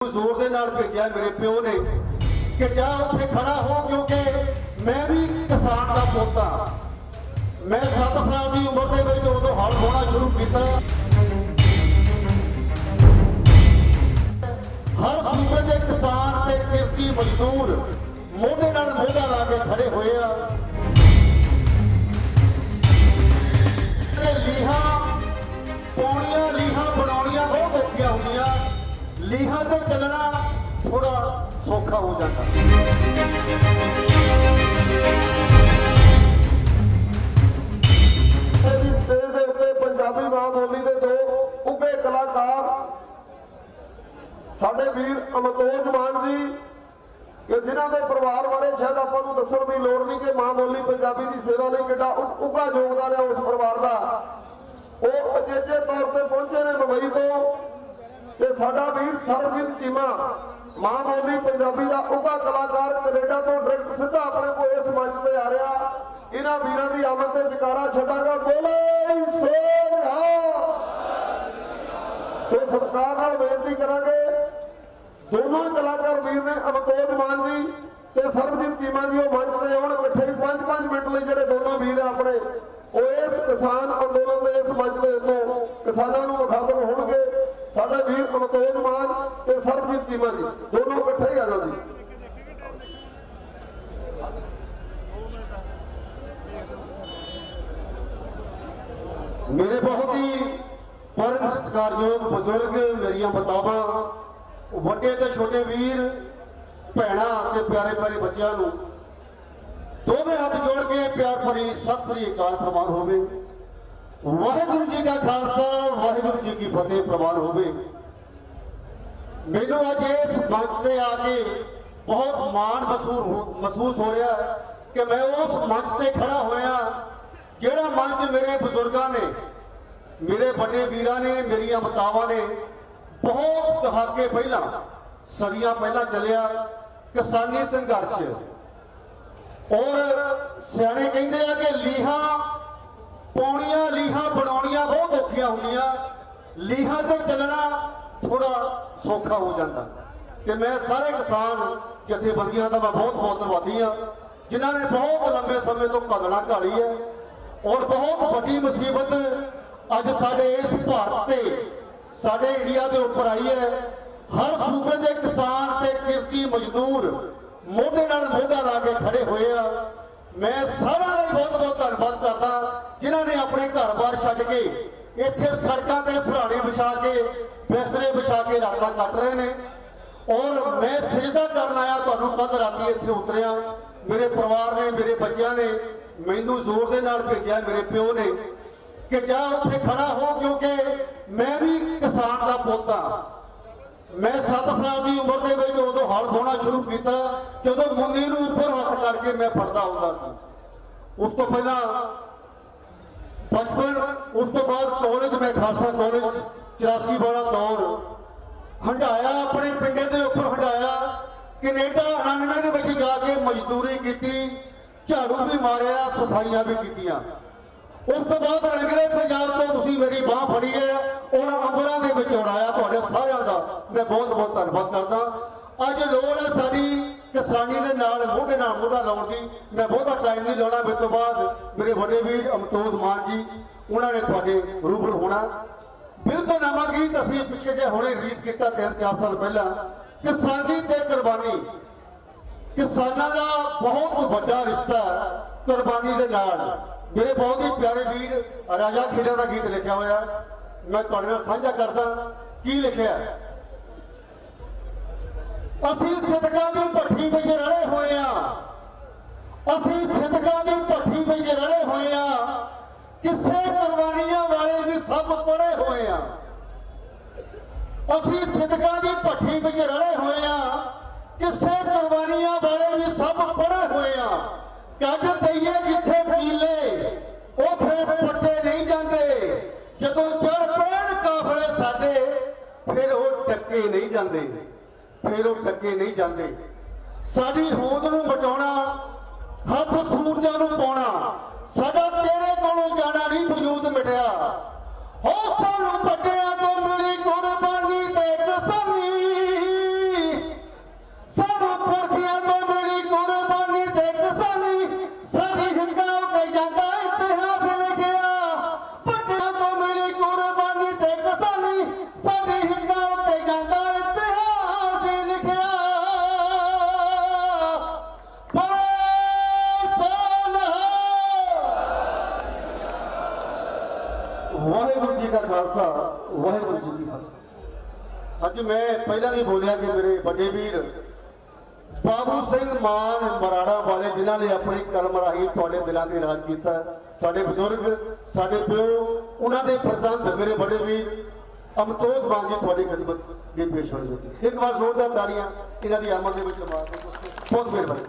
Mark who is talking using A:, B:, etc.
A: जोर दे नाल भेजा मेरे प्यो ने कि जा उत्थे खड़ा हो, क्योंकि मैं भी किसान का पोता। मैं 7 साल की उम्र दे विच उदों हल बोना शुरू किया। हर सूबे के किसान ते किरती मजदूर मोढे नाल मोढा ला के खड़े होए आ। लीहां पौणियां लीहां बनाउणियां बहुत औखियां हुंदियां, लीहां ते चलना थोड़ा सौखा हो जाता।
B: स्टेज के उत्ते पंजाबी मां बोली के 2 उगे कलाकार साडे वीर अमतोज मान जी, कि जिन्हां दे परिवार बारे शायद आपां नूं दस्सण दी लोड़ नहीं कि मां बोली पंजाबी की सेवा लई किड्डा उगा योगदान है उस परिवार का। वो अचेचे तौर पर पहुंचे ने मुंबई तो ते साडा वीर सरबजीत चीमा मां बोली पंजाबी का उगा कलाकार कनेडा तो डायरेक्ट सीधा अपने को इस मंच ते आ रहा। इन्हां वीरां दी आमद ते जकारा छड्डांगा, बोले सोनिहा। सो सत्कार नाल बेनती करांगे, दोनों कलाकार वीर ने अमतोज मान जी ते सरबजीत चीमा जी वो मंच ते आउण इकट्ठे 5-5 मिनट लई जिहड़े दोनों वीर अपने वो इस किसान अंदोलन के इस मंच के उत्तों किसानों को मुखातब होणगे। साडे वीर अमतोज मान ते सरबजीत चीमा जी दोनों इकट्ठे ही आ जाओ जी।
A: मेरे बहुत ही परम सत्कारयोग बुजुर्ग, मेरिया मातावां, वड्डे ते छोटे वीर भैणां ते प्यारे प्यारे बच्चों नूं दोवें हाथ जोड़ के प्यार भरी सत श्री अकाल प्रवान होवे। वाहिगुरु जी का खालसा वाहिगुरु जी की फतेह प्रवान होवे। मैनू अज इस मंच से आके बहुत माण महसूस हो रहा है कि मैं उस मंच से खड़ा होया जिहड़ा मंच मेरे बुजुर्गों ने, मेरे बड़े वीरां ने, मेरिया मातावां ने बहुत दहाके पहला, सदियां पहला चलिया किसानी संघर्ष। और सियाणे कहते हैं कि लीहां पौणियां लीहां बनाउणियां बहुत औखियां हुंदियां, लीहां ते चलना थोड़ा सौखा हो जाता। कि मैं सारे किसान जथेबंदियां का मैं बहुत बहुत धन्नवादी हाँ जिन्होंने बहुत लंबे समय तो कदना घाली है और बहुत बड़ी मुसीबत अज साडे इस भारत से साडे इंडिया के उपर आई है। हर सूबे के किसान ते किरती मजदूर मोढे नाल मोढा ला के खड़े हुए आ। मैं सारा बहुत बहुत धन्यवाद करदा जिन्होंने अपने घर बार छड्ड के इत्थे सड़कों के सराहने बिछा के बिस्तरे बिछा के रातां कट रहे हैं। और मैं सजदा करन आया तुहानूं कल राती इत्थे उतरिया, मेरे परिवार ने, मेरे बच्चों ने मैनू जोर दे नाल भेजा मेरे प्यो ने कि जा उत्थे खड़ा हो, क्योंकि मैं भी किसान का पोता। मैं 7 साल की उम्र के विच उदों हल बोना शुरू किया जदों मुन्नी नूं उपर हथ करके मैं फड़दा हुंदा सी। उस तो पहला बचपन, उस तो बाद कॉलेज, मैं खालसा कॉलेज 84 वाला दौर हंडाया, अपने पिंडे के उपर हंडाया। कनेडा 99 के जाके मजदूरी की, झाड़ू भी मारिया, सफाइयां भी कीतियां। उस तो बाद रंगले पंजाब तो तुसीं मेरी बांह फड़ी है और अंबरां दे विच उड़ाया। तुहाडे सारिआं दा मैं बहुत बहुत धन्नवाद करदा। अज लोड़ है साडी किसानी दे नाल मोढे नाल मोढा लाउण दी। मैं बहुता टाइम नहीं लाउणा, मेरे तो बाद मेरे वड्डे वीर अमतोज मान जी उन्होंने तुहाडे रूबरू होना। बिलकुलनामा गीत असीं पिछे जे हुणे रिलीज किया 3-4 साल पहला, किसानी ते कुर्बानी। किसानां दा बहुत वड्डा रिश्ता कुर्बानी दे नाल। मेरे बहुत ही प्यारे वीर राजा खेड़ा का गीत लिखा हुआ, मैं तुहाडे नाल साझा करदा। की लिखिआ, असीं सिदकां दी भट्ठी विच रले होए आ, असीं सिदकां दी भट्ठी विच रले होए आ, किसे कुर्बानियां वाले भी सब पड़े होए आ। असीं सिदकां दी भट्ठी विच रले होए आ, किसे कुर्बानियां वाले भी सब पड़े होए आ। कट दईए जिथे कीले उथे पट्टे नहीं जाते, जदों चढ़ पैण काफले साडे फिर वो टक्के नहीं जाते, फिर वो टक्के नहीं जाते। साडी होंद नूं बचाउणा, हथ सूरजां नूं पाउणा, साडा तेरे कोलों जाना नहीं वजूद मिटिया। हो सानूं पट्टियां तो मिली कुर्बानी ते किसानी, ਖਾਲਸਾ ਵਾਹਿਗੁਰੂ ਜੀ ਕੀ ਫਤਿਹ। ਅੱਜ ਮੈਂ ਪਹਿਲਾਂ ਵੀ ਬੋਲਿਆ ਕਿ ਮੇਰੇ ਵੱਡੇ ਵੀਰ ਬਾਬੂ ਸਿੰਘ ਮਾਨ ਮਰਾੜਾ ਵਾਲੇ ਜਿਨ੍ਹਾਂ ਨੇ ਆਪਣੀ ਕਲਮ ਰਾਹੀਂ ਤੁਹਾਡੇ ਦਿਲਾਂ ਤੇ ਰਾਜ ਕੀਤਾ, ਸਾਡੇ ਬਜ਼ੁਰਗ, ਸਾਡੇ ਪਿਓ, ਉਹਨਾਂ ਦੇ ਫਰਜ਼ੰਦ ਮੇਰੇ ਵੱਡੇ ਵੀਰ ਅਮਤੋਜ ਮਾਨ ਜੀ ਤੁਹਾਡੀ ਖਿਦਮਤ ਦੀ ਪੇਸ਼ਵਾਈ ਵਿੱਚ ਇੱਕ ਵਾਰ ਜ਼ੋਰਦਾਰ ਤਾੜੀਆਂ ਇਹਨਾਂ ਦੀ ਆਮਦ ਦੇ ਵਿੱਚ ਮਾਰ ਦਿਓ। ਬਹੁਤ ਮਿਹਰਬਾਨੀ।